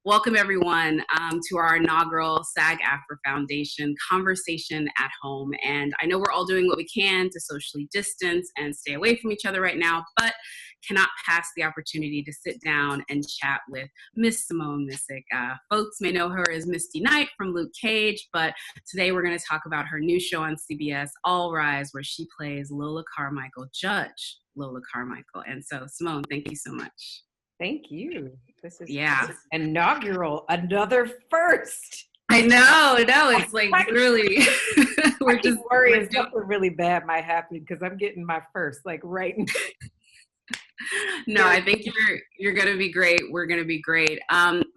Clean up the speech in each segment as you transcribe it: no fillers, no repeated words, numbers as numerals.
Welcome, everyone, to our inaugural SAG-AFTRA Foundation Conversation at Home. And I know we're all doing what we can to socially distance and stay away from each other right now, but cannot pass the opportunity to sit down and chat with Miss Simone Missick. Folks may know her as Misty Knight from Luke Cage, but today we're going to talk about her new show on CBS, All Rise, where she plays Lola Carmichael, Judge Lola Carmichael. And so, Simone, thank you so much. Thank you. This is Yeah. inaugural, another first. I know, it's like really, we're just worried something really bad might happen because I'm getting my first, like right now. No, I think you're going to be great. We're going to be great.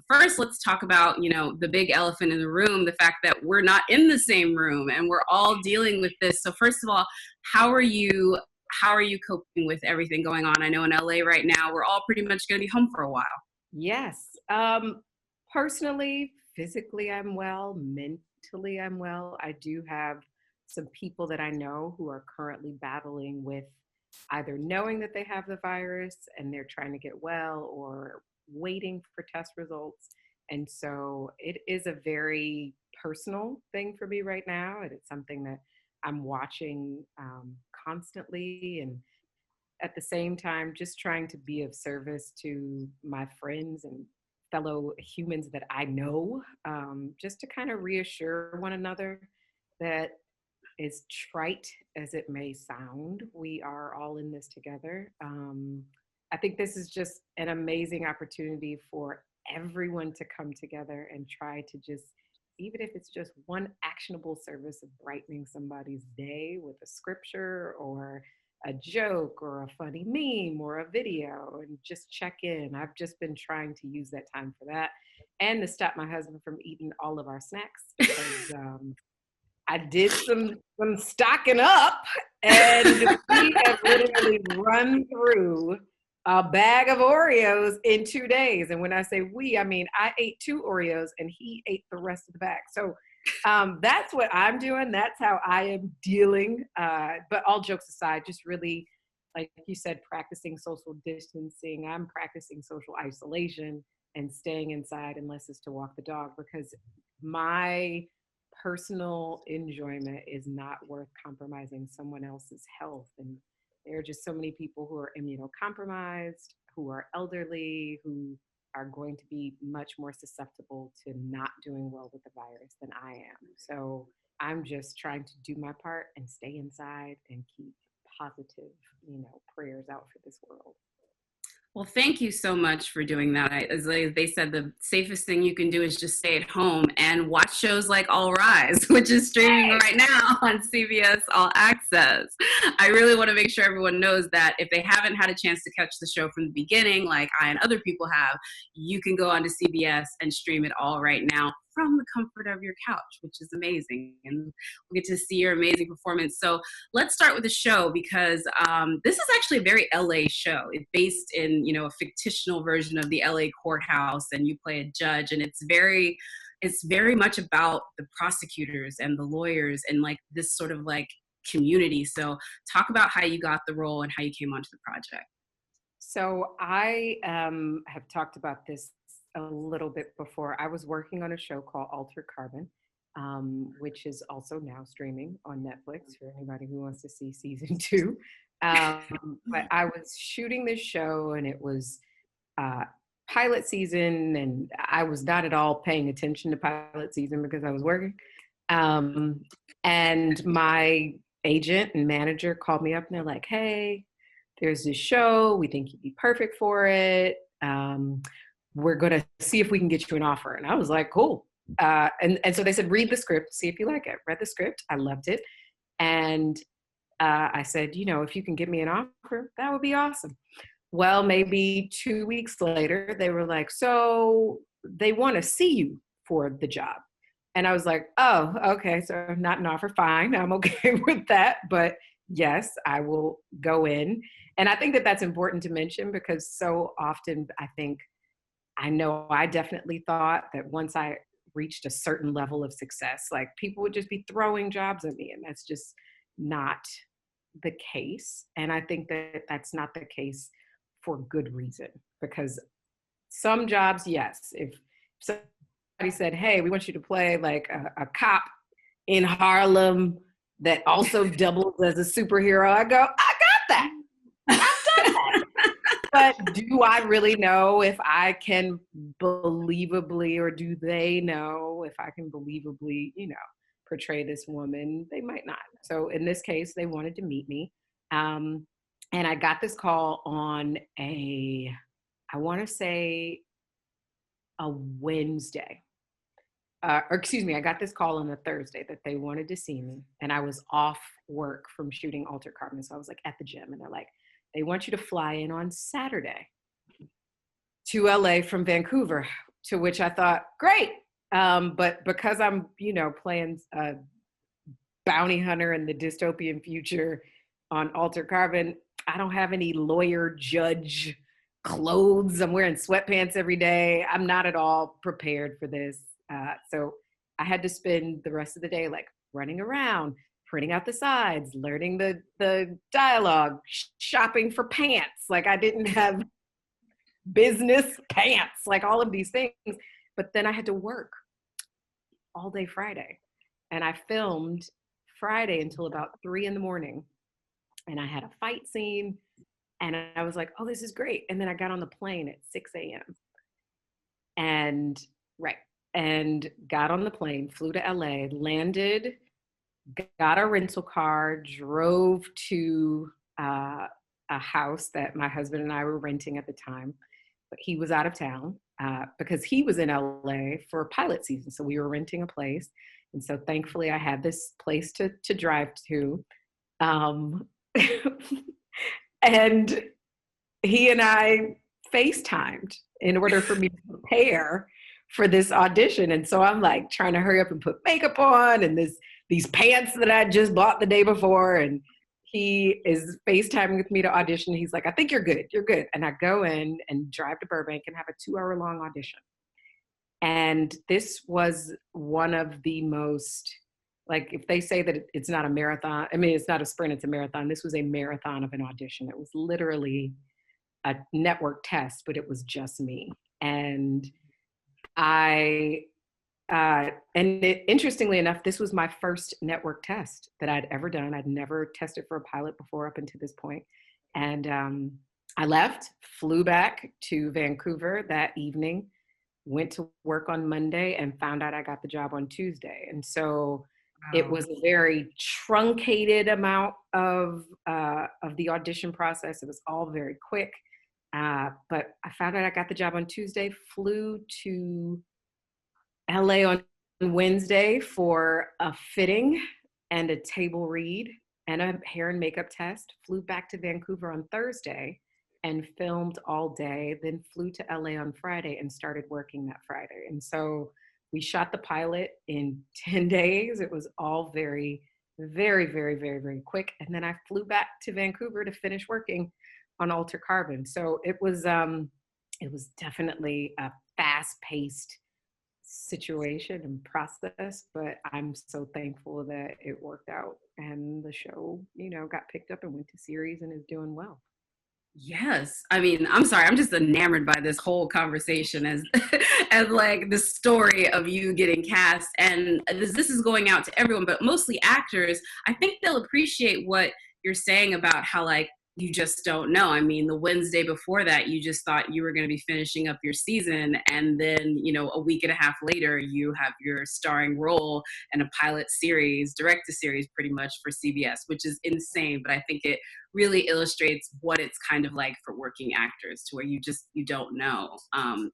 First, let's talk about, the big elephant in the room, the fact that we're not in the same room and we're all dealing with this. So first of all, how are you coping with everything going on? I know in LA right now, we're all pretty much going to be home for a while. Yes. Personally, physically, I'm well. Mentally, I'm well. I do have some people that I know who are currently battling with either knowing that they have the virus and they're trying to get well or waiting for test results. And so it is a very personal thing for me right now. And it's something that I'm watching constantly, and at the same time, just trying to be of service to my friends and fellow humans that I know, just to kind of reassure one another that, as trite as it may sound, we are all in this together. I think this is just an amazing opportunity for everyone to come together and try to just, even if it's just one actionable service of brightening somebody's day with a scripture or a joke or a funny meme or a video, and just check in. I've just been trying to use that time for that and to stop my husband from eating all of our snacks because I did some stocking up, and we have literally run through a bag of Oreos in 2 days. And when I say we, I mean I ate 2 Oreos and he ate the rest of the bag. So that's what I'm doing. That's how I am dealing. But all jokes aside, just really, like you said, practicing social distancing. I'm practicing social isolation and staying inside unless it's to walk the dog, because my personal enjoyment is not worth compromising someone else's health. And there are just so many people who are immunocompromised, who are elderly, who are going to be much more susceptible to not doing well with the virus than I am. So I'm just trying to do my part and stay inside and keep positive, prayers out for this world. Well, thank you so much for doing that. As they said, the safest thing you can do is just stay at home and watch shows like All Rise, which is streaming right now on CBS All Access. I really want to make sure everyone knows that if they haven't had a chance to catch the show from the beginning, like I and other people have, you can go onto CBS and stream it all right now from the comfort of your couch, which is amazing. And we'll get to see your amazing performance. So let's start with the show, because this is actually a very LA show. It's based in, a fictional version of the LA courthouse, and you play a judge, and it's very much about the prosecutors and the lawyers and like this sort of like community. So talk about how you got the role and how you came onto the project. So I have talked about this a little bit before. I was working on a show called Altered Carbon, which is also now streaming on Netflix for anybody who wants to see season 2. But I was shooting this show, and it was pilot season, and I was not at all paying attention to pilot season because I was working. And my agent and manager called me up, and they're like, "Hey, there's this show. We think you'd be perfect for it. We're going to see if we can get you an offer." And I was like, cool. And so they said, read the script, see if you like it. Read the script. I loved it. And I said, if you can get me an offer, that would be awesome. Well, maybe 2 weeks later, they were like, so they want to see you for the job. And I was like, oh, okay. So not an offer. Fine. I'm okay with that. But yes, I will go in. And I think that that's important to mention, because so often I know I definitely thought that once I reached a certain level of success, like people would just be throwing jobs at me, and that's just not the case. And I think that that's not the case for good reason, because some jobs, yes, if somebody said, hey, we want you to play like a cop in Harlem that also doubles as a superhero. I go, I got that. I've done that. But do I really know if I can believably, or do they know if I can believably, portray this woman? They might not. So in this case, they wanted to meet me. And I got this call on I want to say a Wednesday. Or excuse me, I got this call on a Thursday that they wanted to see me. And I was off work from shooting Altered Carbon. So I was like at the gym, and they're like, they want you to fly in on Saturday to LA from Vancouver, to which I thought, great. But because I'm, playing a bounty hunter in the dystopian future on Altered Carbon, I don't have any lawyer judge clothes. I'm wearing sweatpants every day. I'm not at all prepared for this. So I had to spend the rest of the day like running around, printing out the sides, learning the dialogue, shopping for pants. Like I didn't have business pants, like all of these things. But then I had to work all day Friday. And I filmed Friday until about 3 a.m. And I had a fight scene. And I was like, oh, this is great. And then I got on the plane at 6 a.m. And got on the plane, flew to LA, landed, got a rental car, drove to a house that my husband and I were renting at the time, but he was out of town because he was in LA for pilot season. So we were renting a place. And so thankfully I had this place to drive to. And he and I FaceTimed in order for me to prepare for this audition. And so I'm like trying to hurry up and put makeup on and these pants that I just bought the day before. And he is FaceTiming with me to audition. He's like, I think you're good. You're good. And I go in and drive to Burbank and have a 2-hour-long audition. And this was one of the most, like, if they say that it's not a marathon, I mean, it's not a sprint, it's a marathon. This was a marathon of an audition. It was literally a network test, but it was just me. And interestingly enough, this was my first network test that I'd ever done. I'd never tested for a pilot before up until this point. And I left, flew back to Vancouver that evening, went to work on Monday, and found out I got the job on Tuesday. And so it was a very truncated amount of the audition process. It was all very quick. But I found out I got the job on Tuesday, flew to LA on Wednesday for a fitting and a table read and a hair and makeup test, flew back to Vancouver on Thursday and filmed all day, then flew to LA on Friday and started working that Friday. And so we shot the pilot in 10 days. It was all very, very, very, very, very quick. And then I flew back to Vancouver to finish working on Altered Carbon. So it was definitely a fast-paced situation and process, but I'm so thankful that it worked out and the show, got picked up and went to series and is doing well. Yes. I mean, I'm sorry. I'm just enamored by this whole conversation as like the story of you getting cast. And this is going out to everyone, but mostly actors. I think they'll appreciate what you're saying about how like you just don't know. I mean, the Wednesday before that, you just thought you were going to be finishing up your season. And then, a week and a half later, you have your starring role in a pilot series, direct to series pretty much for CBS, which is insane. But I think it really illustrates what it's kind of like for working actors, to where you don't know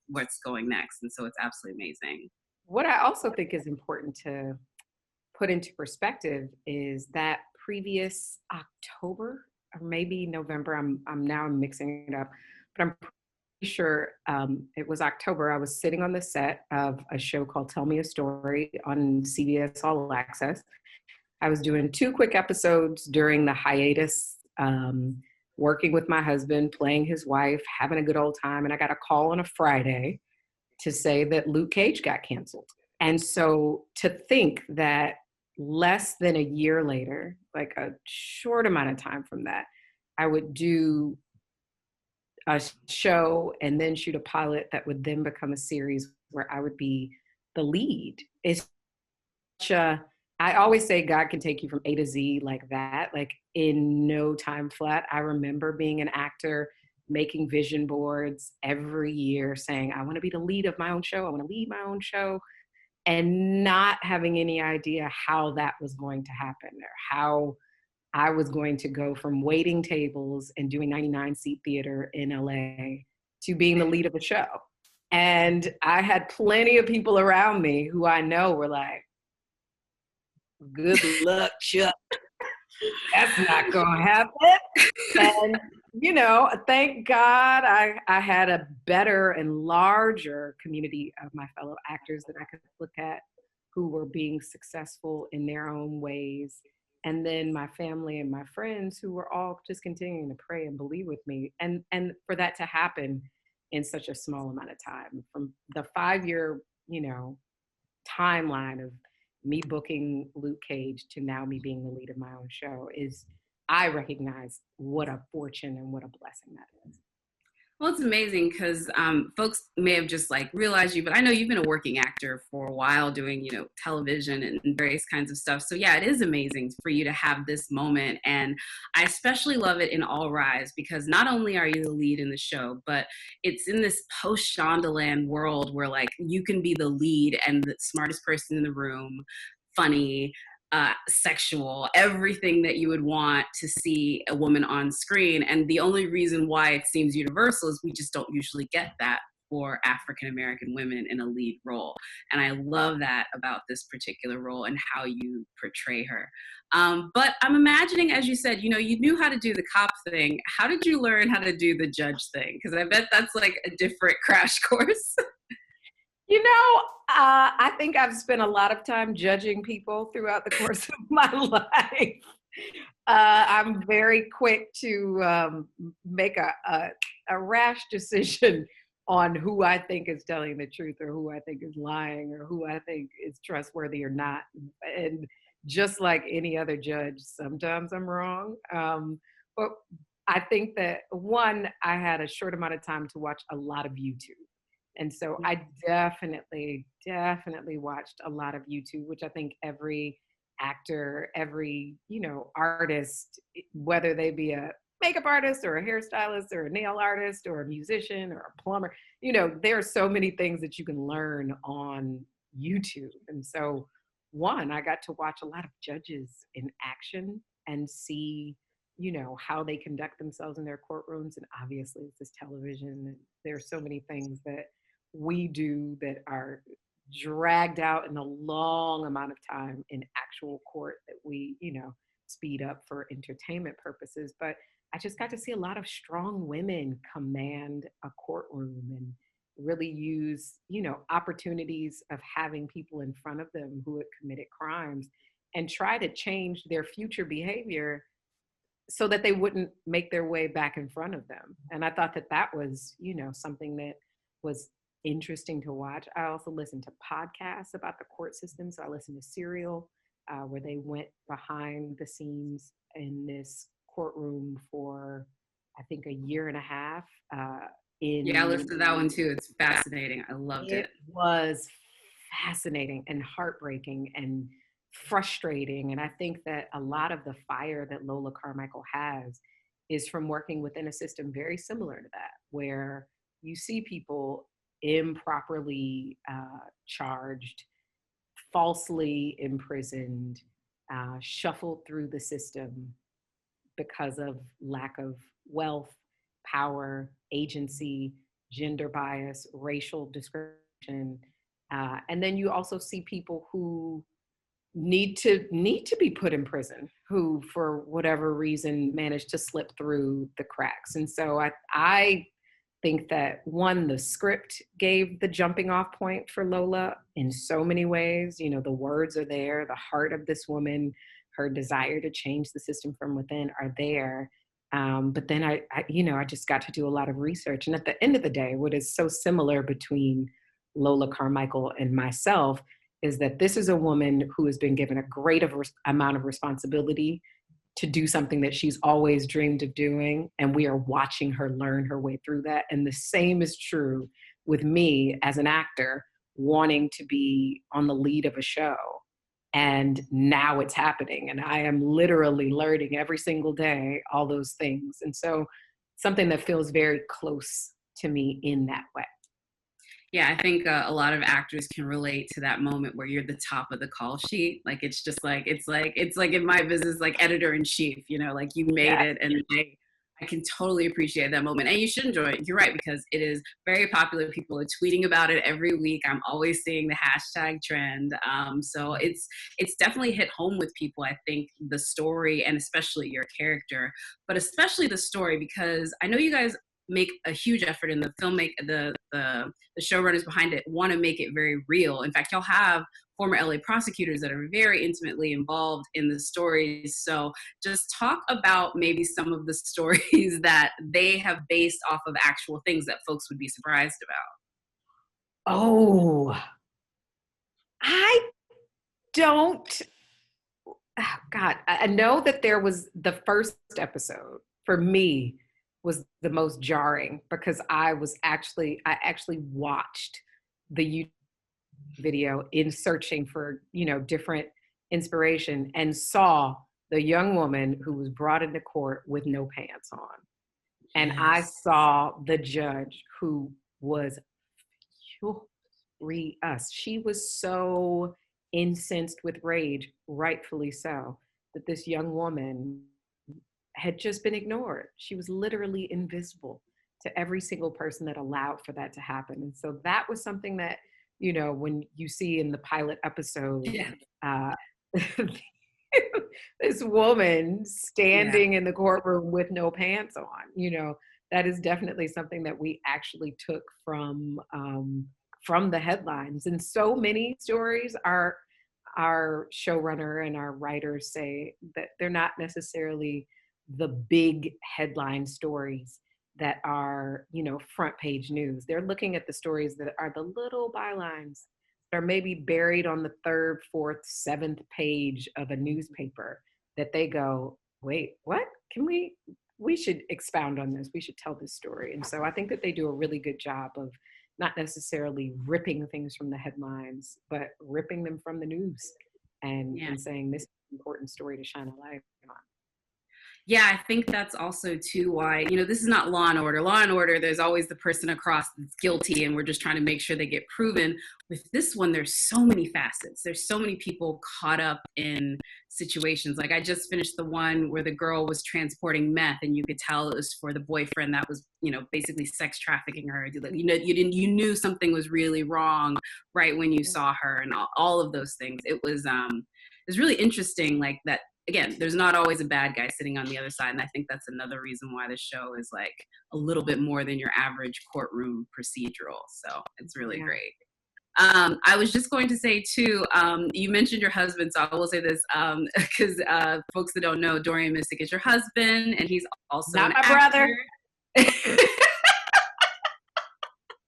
what's going next. And so it's absolutely amazing. What I also think is important to put into perspective is that previous October, or maybe November, I'm mixing it up, but I'm pretty sure it was October. I was sitting on the set of a show called Tell Me a Story on CBS All Access. I was doing 2 quick episodes during the hiatus, working with my husband, playing his wife, having a good old time. And I got a call on a Friday to say that Luke Cage got canceled. And so to think that less than a year later, like a short amount of time from that, I would do a show and then shoot a pilot that would then become a series where I would be the lead. It's such a, I always say God can take you from A to Z like that, like in no time flat. I remember being an actor, making vision boards every year saying, I want to be the lead of my own show. I want to lead my own show, and not having any idea how that was going to happen or how I was going to go from waiting tables and doing 99 seat theater in LA to being the lead of a show. And I had plenty of people around me who I know were like, good luck, Chuck. That's not going to happen. And, you know, thank God I had a better and larger community of my fellow actors that I could look at who were being successful in their own ways. And then my family and my friends who were all just continuing to pray and believe with me. And for that to happen in such a small amount of time, from the 5-year, you know, timeline of me booking Luke Cage to now me being the lead of my own show, is, I recognize what a fortune and what a blessing that is. Well, it's amazing because folks may have just like realized you, but I know you've been a working actor for a while doing, you know, television and various kinds of stuff. So yeah, it is amazing for you to have this moment. And I especially love it in All Rise because not only are you the lead in the show, but it's in this post-Shondaland world where like you can be the lead and the smartest person in the room, funny, sexual, everything that you would want to see a woman on screen. And the only reason why it seems universal is we just don't usually get that for African American women in a lead role. And I love that about this particular role and how you portray her. But I'm imagining, as you said, you know, you knew how to do the cop thing. How did you learn how to do the judge thing? Because I bet that's like a different crash course. You know, I think I've spent a lot of time judging people throughout the course of my life. I'm very quick to make a rash decision on who I think is telling the truth or who I think is lying or who I think is trustworthy or not. And just like any other judge, sometimes I'm wrong. But I think that, one, I had a short amount of time to watch a lot of YouTube. And so I definitely watched a lot of YouTube, which I think every actor, every, you know, artist, whether they be a makeup artist or a hairstylist or a nail artist or a musician or a plumber, you know, there are so many things that you can learn on YouTube. And so, one, I got to watch a lot of judges in action and see, you know, how they conduct themselves in their courtrooms. And obviously it's this television, and there's so many things that we do that are dragged out in a long amount of time in actual court that we, you know, speed up for entertainment purposes. But I just got to see a lot of strong women command a courtroom and really use, you know, opportunities of having people in front of them who had committed crimes and try to change their future behavior so that they wouldn't make their way back in front of them. And I thought that that was, you know, something that was interesting to watch. I also listened to podcasts about the court system. So I listened to Serial, where they went behind the scenes in this courtroom for, I think, a year and a half. Yeah, I listened to that one too. It's fascinating. I loved it. It was fascinating and heartbreaking and frustrating. And I think that a lot of the fire that Lola Carmichael has is from working within a system very similar to that, where you see people improperly charged, falsely imprisoned, shuffled through the system because of lack of wealth, power, agency, gender bias, racial discrimination. And then you also see people who need to be put in prison, who for whatever reason managed to slip through the cracks. And so I think that, one, the script gave the jumping off point for Lola in so many ways. You know, the words are there, the heart of this woman, her desire to change the system from within are there. But then I just got to do a lot of research. And at the end of the day, what is so similar between Lola Carmichael and myself is that this is a woman who has been given a great amount of responsibility to do something that she's always dreamed of doing. And we are watching her learn her way through that. And the same is true with me as an actor, wanting to be on the lead of a show. And now it's happening. And I am literally learning every single day all those things. And so something that feels very close to me in that way. Yeah, I think a lot of actors can relate to that moment where you're the top of the call sheet. Like it's just like it's like in my business, like editor in chief. You know, like you made it, and I can totally appreciate that moment. And you should enjoy it. You're right, because it is very popular. People are tweeting about it every week. I'm always seeing the hashtag trend. So it's definitely hit home with people. I think the story, and especially your character, but especially the story, because I know you guys make a huge effort in the the showrunners behind it want to make it very real. In fact, y'all have former LA prosecutors that are very intimately involved in the stories. So just talk about maybe some of the stories that they have based off of actual things that folks would be surprised about. Oh, I don't, oh God, I know that there was the first episode for me was the most jarring because I actually watched the YouTube video in searching for, different inspiration and saw the young woman who was brought into court with no pants on. And I saw the judge who was furious. She was so incensed with rage, rightfully so, that this young woman had just been ignored. She was literally invisible to every single person that allowed for that to happen. And so that was something that, when you see in the pilot episode, this woman standing in the courtroom with no pants on, that is definitely something that we actually took from the headlines. And so many stories our showrunner and our writers say that they're not necessarily the big headline stories that are, front page news. They're looking at the stories that are the little bylines that are maybe buried on the third, fourth, seventh page of a newspaper that they go, wait, what? We should expound on this. We should tell this story. And so I think that they do a really good job of not necessarily ripping things from the headlines, but ripping them from the news and saying this is an important story to shine a light on. Yeah, I think that's also too why, this is not Law and Order. Law and Order, there's always the person across that's guilty and we're just trying to make sure they get proven. With this one, there's so many facets. There's so many people caught up in situations. Like I just finished the one where the girl was transporting meth and you could tell it was for the boyfriend that was, basically sex trafficking her. You knew something was really wrong right when you saw her, and all of those things. It was really interesting, like that. Again, there's not always a bad guy sitting on the other side. And I think that's another reason why the show is like a little bit more than your average courtroom procedural. So it's really great. I was just going to say too, you mentioned your husband, so I will say this, because folks that don't know, Dorian Missick is your husband, and he's also not my brother.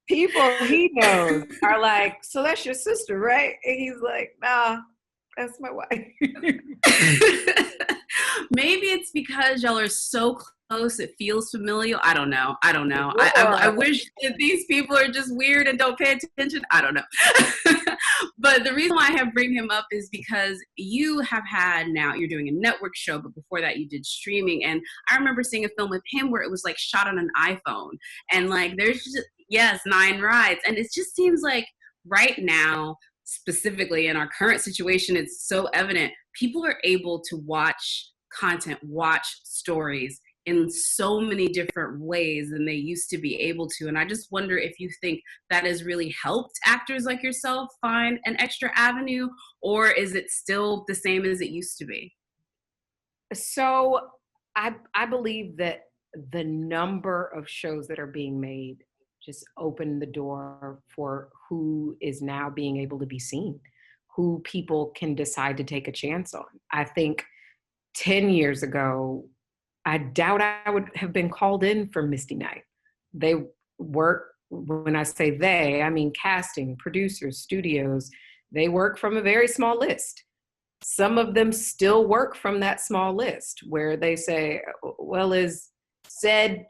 People he knows are like, so that's your sister, right? And he's like, nah, that's my wife. Maybe it's because y'all are so close, it feels familial. I don't know. I wish that these people are just weird and don't pay attention. I don't know. But the reason why I have bring him up is because you have had, now you're doing a network show, but before that you did streaming. And I remember seeing a film with him where it was like shot on an iPhone. And like there's just, 9 rides. And it just seems like right now, specifically in our current situation, it's so evident people are able to watch content, watch stories in so many different ways than they used to be able to. And I just wonder if you think that has really helped actors like yourself find an extra avenue, or is it still the same as it used to be? So I believe that the number of shows that are being made just open the door for who is now being able to be seen, who people can decide to take a chance on. I think 10 years ago, I doubt I would have been called in for Misty Night. They work, when I say they, I mean casting, producers, studios, they work from a very small list. Some of them still work from that small list where they say, well, is said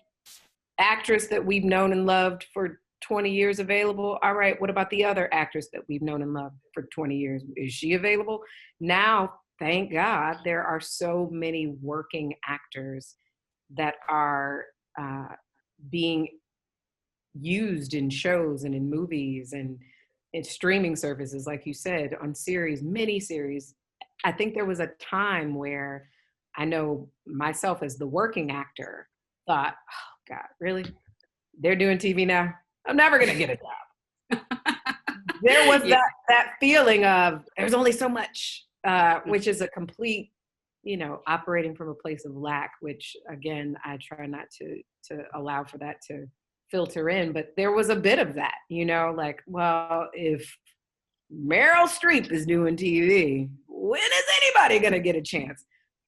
actress that we've known and loved for 20 years available. All right, what about the other actress that we've known and loved for 20 years? Is she available? Now, thank God, there are so many working actors that are being used in shows and in movies and in streaming services, like you said, on series, mini series. I think there was a time where I know myself as the working actor thought, oh God, really? They're doing TV now? I'm never gonna get a job. There was Yeah. that feeling of there's only so much, which is a complete, operating from a place of lack, which again, I try not to allow for that to filter in. But there was a bit of that, like, well, if Meryl Streep is doing TV, when is anybody gonna get a chance?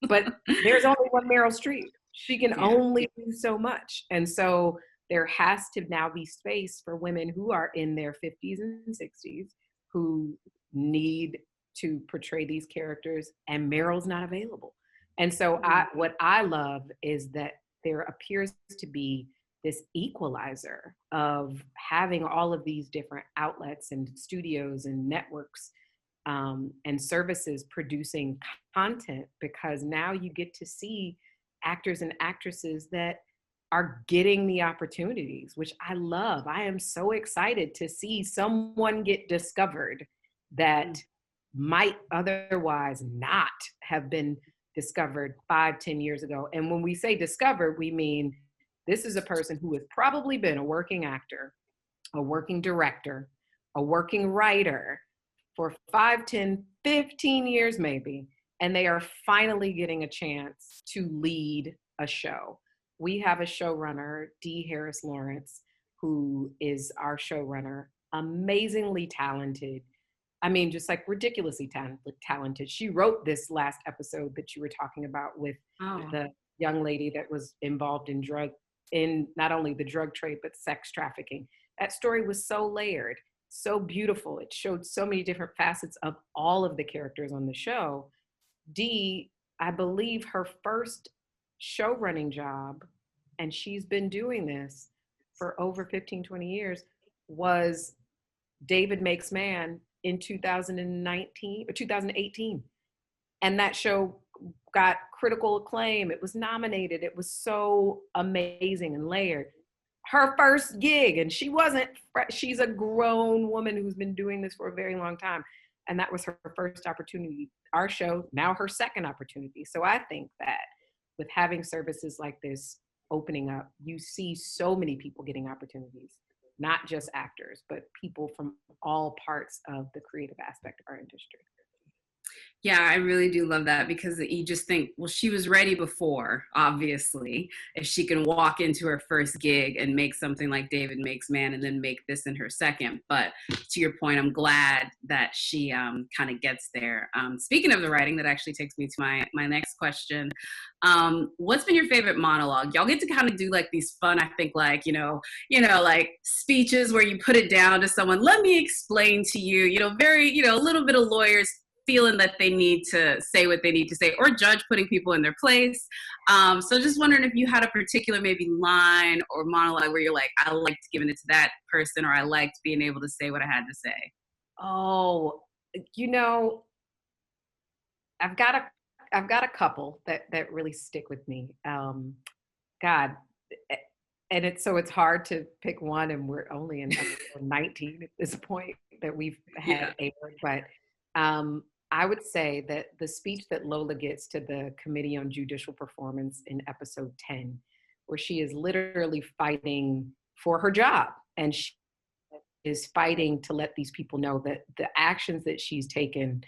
But there's only one Meryl Streep. She can only do so much. And so there has to now be space for women who are in their 50s and 60s who need to portray these characters, and Meryl's not available. And so what I love is that there appears to be this equalizer of having all of these different outlets and studios and networks and services producing content, because now you get to see actors and actresses that are getting the opportunities, which I love. I am so excited to see someone get discovered that might otherwise not have been discovered 5-10 years ago. And when we say discovered, we mean this is a person who has probably been a working actor, a working director, a working writer for 5, 10, 15 years maybe, and they are finally getting a chance to lead a show. We have a showrunner, Dee Harris Lawrence, who is our showrunner, amazingly talented. I mean, just like ridiculously talented. She wrote this last episode that you were talking about with the young lady that was involved in not only the drug trade, but sex trafficking. That story was so layered, so beautiful. It showed so many different facets of all of the characters on the show. Dee, I believe her first show running job, and she's been doing this for over 15, 20 years, was David Makes Man in 2019 or 2018. And that show got critical acclaim. It was nominated. It was so amazing and layered. Her first gig, and she's a grown woman who's been doing this for a very long time. And that was her first opportunity. Our show, now her second opportunity. So I think that with having services like this opening up, you see so many people getting opportunities, not just actors, but people from all parts of the creative aspect of our industry. Yeah, I really do love that, because you just think, well, she was ready before, obviously. If she can walk into her first gig and make something like David Makes Man and then make this in her second. But to your point, I'm glad that she kind of gets there. Speaking of the writing, that actually takes me to my next question. What's been your favorite monologue? Y'all get to kind of do like these fun, I think, like, like speeches where you put it down to someone, let me explain to you, very, a little bit of lawyers feeling that they need to say what they need to say, or judge putting people in their place. So just wondering if you had a particular maybe line or monologue where you're like, I liked giving it to that person, or I liked being able to say what I had to say. Oh, I've got a couple that really stick with me. God, and it's hard to pick one, and we're only in episode 19 at this point that we've had aired, but I would say that the speech that Lola gets to the Committee on Judicial Performance in episode 10, where she is literally fighting for her job, and she is fighting to let these people know that the actions that she's taken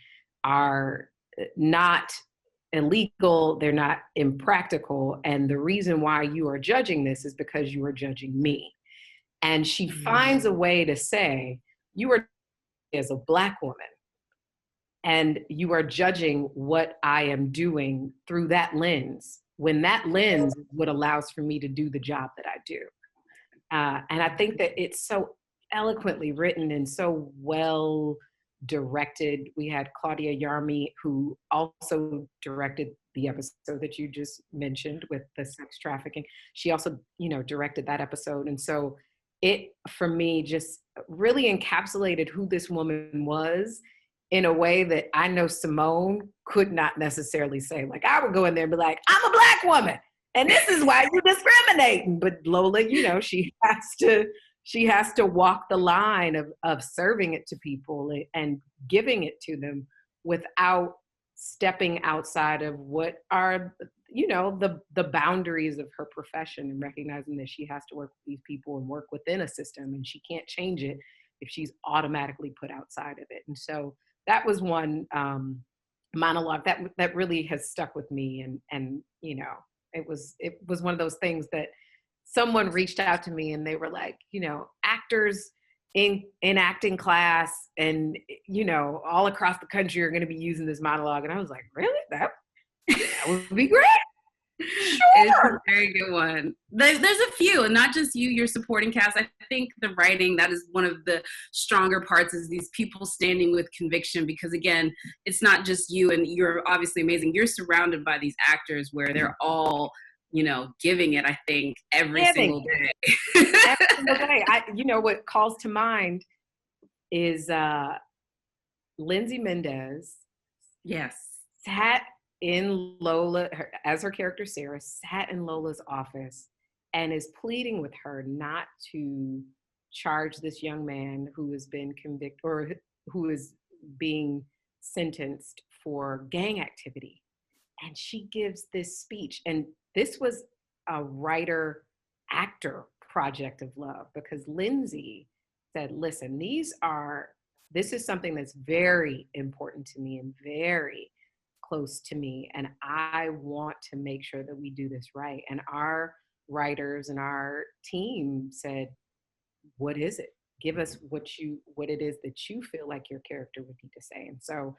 are not illegal, they're not impractical, and the reason why you are judging this is because you are judging me. And she finds a way to say, you are as a Black woman, and you are judging what I am doing through that lens, when that lens is what allows for me to do the job that I do. And I think that it's so eloquently written and so well directed. We had Claudia Yarmy, who also directed the episode that you just mentioned with the sex trafficking. She also, directed that episode. And so it, for me, just really encapsulated who this woman was in a way that I know Simone could not necessarily say. Like, I would go in there and be like, I'm a Black woman, and this is why you're discriminating. But Lola, you know, she has to walk the line of serving it to people and giving it to them without stepping outside of what are, you know, the boundaries of her profession, and recognizing that she has to work with these people and work within a system, and she can't change it if she's automatically put outside of it. And so that was one monologue that really has stuck with me. And you know, it was one of those things that someone reached out to me and they were like, you know, actors in acting class and, you know, all across the country are going to be using this monologue. And I was like, really? That would be great. It's Sure. a very good one. There's a few, and not just you, your supporting cast. I think the writing, that is one of the stronger parts, is these people standing with conviction, because again, it's not just you, and you're obviously amazing. You're surrounded by these actors where they're all, you know, giving it, I think, every single day. Every single day. You know, what calls to mind is Lindsay Mendez. Yes. Sat in Lola, as her character Sarah, sat in Lola's office and is pleading with her not to charge this young man who has been convicted, or who is being sentenced for gang activity. And she gives this speech. And this was a writer-actor project of love, because Lindsay said, listen, this is something that's very important to me and very close to me, and I want to make sure that we do this right. And our writers and our team said, what is it? Give us what it is that you feel like your character would need to say. And so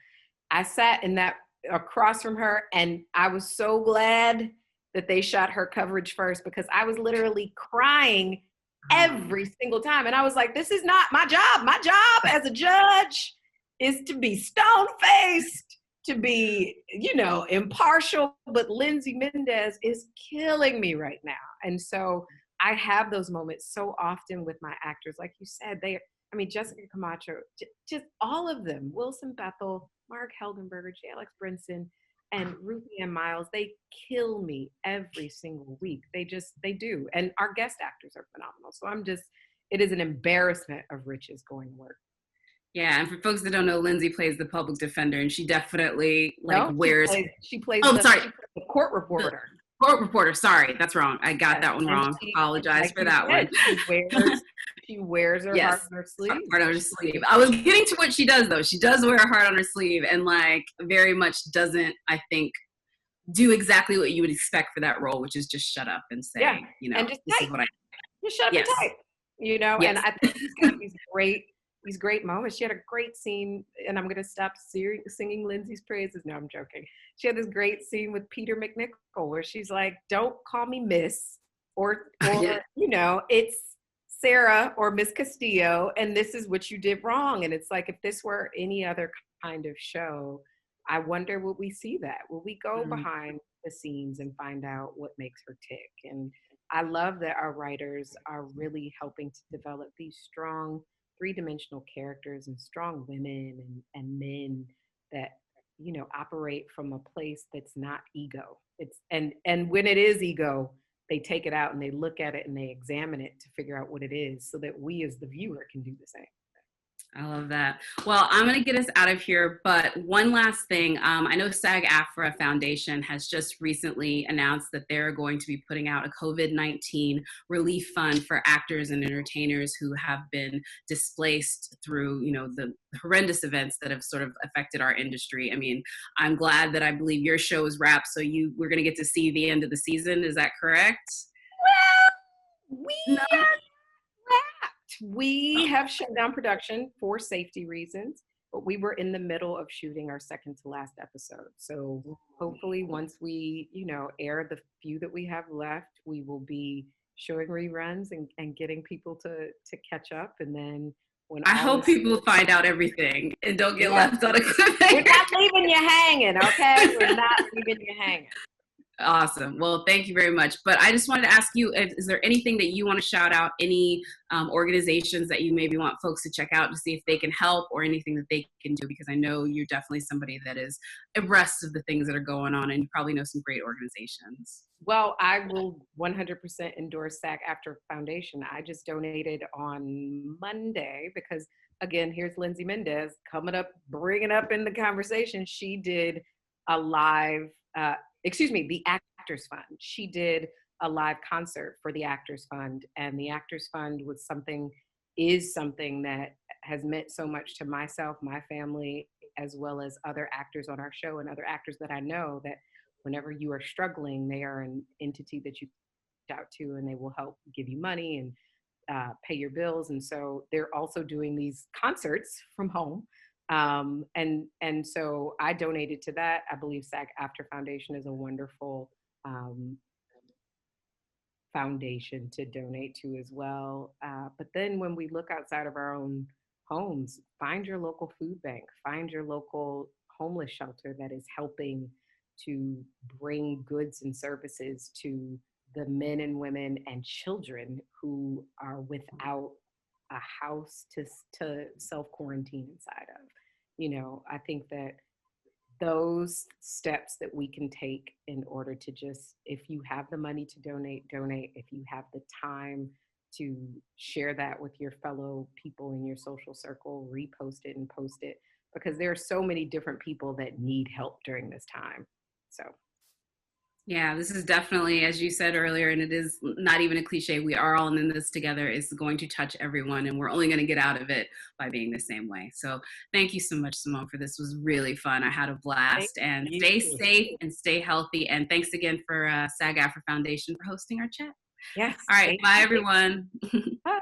I sat in that across from her, and I was so glad that they shot her coverage first, because I was literally crying every single time. And I was like, this is not my job. My job as a judge is to be stone-faced, to be, you know, impartial, but Lindsay Mendez is killing me right now. And so I have those moments so often with my actors. Like you said, Jessica Camacho, just all of them, Wilson Bethel, Mark Helgenberger, Alex Brinson, and Ruthie Ann Miles, they kill me every single week. They do. And our guest actors are phenomenal. So it is an embarrassment of riches going to work. Yeah, and for folks that don't know, Lindsay plays the public defender, and she definitely wears. She plays the court reporter. Court reporter. Sorry, that's wrong. I got that one wrong. Apologize for that one. She wears her heart on her sleeve. Heart on her sleeve. I was getting to what she does though. She does wear her heart on her sleeve, and very much doesn't, I think, do exactly what you would expect for that role, which is just shut up and say, you know, and just this type. is what I. Just shut up and type. You know, and I think she's got these great moments. She had a great scene, and I'm going to stop singing Lindsay's praises. No, I'm joking. She had this great scene with Peter McNichol where she's like, don't call me Miss, or you know, it's Sarah or Miss Castillo, and this is what you did wrong. And it's like, if this were any other kind of show, I wonder, would we see that? Will we go behind the scenes and find out what makes her tick? And I love that our writers are really helping to develop these strong three-dimensional characters and strong women and men that, you know, operate from a place that's not ego. It's and when it is ego, they take it out and they look at it and they examine it to figure out what it is, so that we as the viewer can do the same. I love that. Well, I'm going to get us out of here, but one last thing. I know SAG-AFTRA Foundation has just recently announced that they're going to be putting out a COVID-19 relief fund for actors and entertainers who have been displaced through, you know, the horrendous events that have sort of affected our industry. I mean, I'm glad that I believe your show is wrapped, so we're going to get to see the end of the season. Is that correct? Well, we have shut down production for safety reasons, but we were in the middle of shooting our second to last episode. So hopefully once we, you know, air the few that we have left, we will be showing reruns and getting people to catch up. And then I hope people find out everything and don't get left on a cliffhanger. We're not leaving you hanging, okay? We're not leaving you hanging. Awesome. Well, thank you very much. But I just wanted to ask you, is there anything that you want to shout out, any organizations that you maybe want folks to check out to see if they can help, or anything that they can do? Because I know you're definitely somebody that is abreast of the things that are going on, and you probably know some great organizations. Well, I will 100% endorse SAG-AFTRA Foundation. I just donated on Monday because, again, here's Lindsay Mendez coming up, bringing up in the conversation. She did a live, the Actors Fund. She did a live concert for the Actors Fund, and the Actors Fund is something that has meant so much to myself, my family, as well as other actors on our show and other actors that I know, that whenever you are struggling, they are an entity that you reach out to, and they will help give you money and pay your bills. And so they're also doing these concerts from home. And so I donated to that. I believe SAG-AFTRA Foundation is a wonderful foundation to donate to as well. But then when we look outside of our own homes, find your local food bank, find your local homeless shelter that is helping to bring goods and services to the men and women and children who are without a house to self-quarantine inside of. I think that those steps that we can take in order to just, if you have the money to donate, donate. If you have the time to share that with your fellow people in your social circle, repost it and post it, because there are so many different people that need help during this time. So. Yeah, this is definitely, as you said earlier, and it is not even a cliche, we are all in this together, is going to touch everyone, and we're only going to get out of it by being the same way. So thank you so much, Simone, for this. It was really fun. I had a blast, and stay safe and stay healthy. And thanks again for SAG-AFTRA Foundation for hosting our chat. Yes. All right. Bye, everyone. Bye.